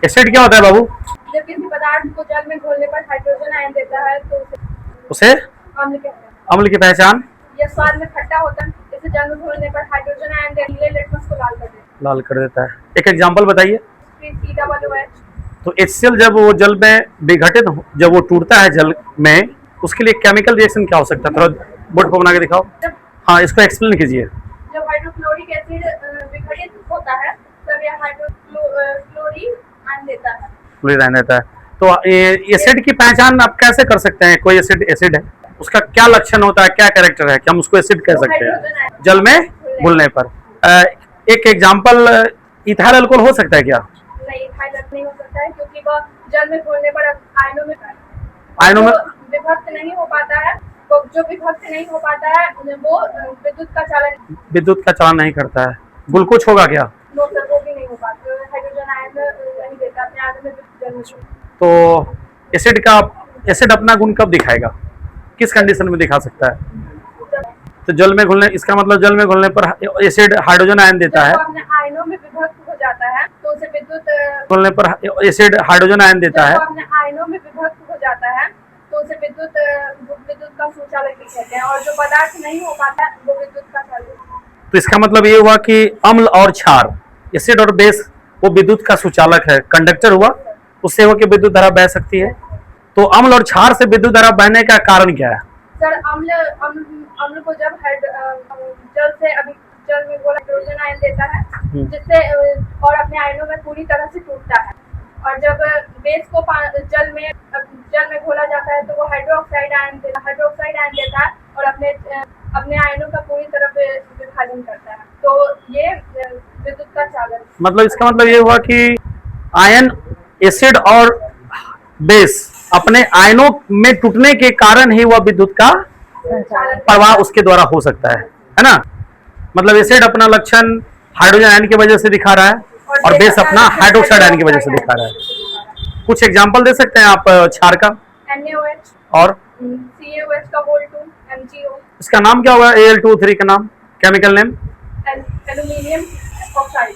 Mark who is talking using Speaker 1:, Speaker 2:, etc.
Speaker 1: Acid क्या होता है बाबू?
Speaker 2: जब किसी पदार्थ को जल में घोलने पर हाइड्रोजन आयन देता है तो
Speaker 1: उसे
Speaker 2: अम्ल कहते हैं।
Speaker 1: अम्ल की पहचान?
Speaker 2: यह स्वाद में खट्टा होता है। इसे जल में घोलने पर हाइड्रोजन आयन नीले लिटमस को लाल कर देता है।
Speaker 1: लाल कर देता है। एक एग्जांपल बताइए।
Speaker 2: COOH।
Speaker 1: तो HCl जब वो जल में विघटित जब वो टूटता है जल में, उसके लिए केमिकल रिएक्शन क्या हो सकता है? थोड़ा बोर्ड पर बना के दिखाओ। हाँ, इसको एक्सप्लेन कीजिए।
Speaker 2: जब हाइड्रोक्लोरिक एसिड विघटित होता है तब यह हाइड्रोक्लोरिक आयन देता है।
Speaker 1: क्लोरीन आयन देता है। तो एसिड की पहचान आप कैसे कर सकते हैं? कोई एसिड है, उसका क्या लक्षण होता है, क्या कैरेक्टर है कि हम उसको एसिड कह सकते हैं जल में घुलने पर? एक एग्जांपल, इथाइल अल्कोहल हो सकता है क्या?
Speaker 2: नहीं, इथाइल नहीं हो सकता है क्योंकि वह जल में घुलने पर आयनों में विभक्त नहीं हो पाता है। तो जो विभक्त नहीं हो पाता है वो विद्युत का चालन
Speaker 1: नहीं करता है। ग्लूकोज होगा क्या?
Speaker 2: नो सर, वो भी नहीं हो पाता। हाइड्रोजन आयन नहीं देता अपने आयनों में जल में।
Speaker 1: तो एसिड अपना गुण कब दिखाएगा, किस कंडीशन में दिखा सकता है? तो जल में घुलने, इसका मतलब जल में घुलने पर एसिड हाइड्रोजन आयन देता है।
Speaker 2: अपने आयनों में विभक्त हो जाता है तो उसे विद्युत
Speaker 1: घुलने पर एसिड हाइड्रोजन आयन देता है।
Speaker 2: अपने आयनों में विभक्त हो जाता है तो उसे विद्युत का सुचालक कहते हैं। और जो पदार्थ नहीं हो पाता वो विद्युत का चालक।
Speaker 1: तो इसका मतलब ये हुआ कि अम्ल और क्षार, एसिड और बेस, वो विद्युत का सुचालक है, कंडक्टर हुआ, उससे होकर विद्युत धारा बह सकती है। तो अम्ल और क्षार से विद्युत धारा बहने का कारण क्या है?
Speaker 2: सर, अम्ल को जब जल में घोला हाइड्रोजन आयन देता है जिससे और अपने आयनों में पूरी तरह से टूटता है। और जब बेस को जल में घोला जाता है तो वो हाइड्रोक्साइड आयन देता है और अपने आयनों का पूरी तरह से विभाजन करता है। तो ये विद्युत का चालन। मतलब
Speaker 1: इसका मतलब ये हुआ कि आयन, एसिड और बेस अपने आयनों में टूटने के कारण ही वह विद्युत का प्रवाह उसके द्वारा हो सकता है ना? मतलब एसिड अपना लक्षण हाइड्रोजन आयन की वजह से दिखा रहा है और बेस अपना हाइड्रोक्साइड आयन की वजह से दिखा रहा है। कुछ एग्जांपल दे सकते हैं आप क्षार का?
Speaker 2: NaOH
Speaker 1: और
Speaker 2: CaOH का Vol2 MgO।
Speaker 1: इसका नाम क्या होगा? Al2O3 का नाम, केमिकल नेम?
Speaker 2: Aluminium oxide.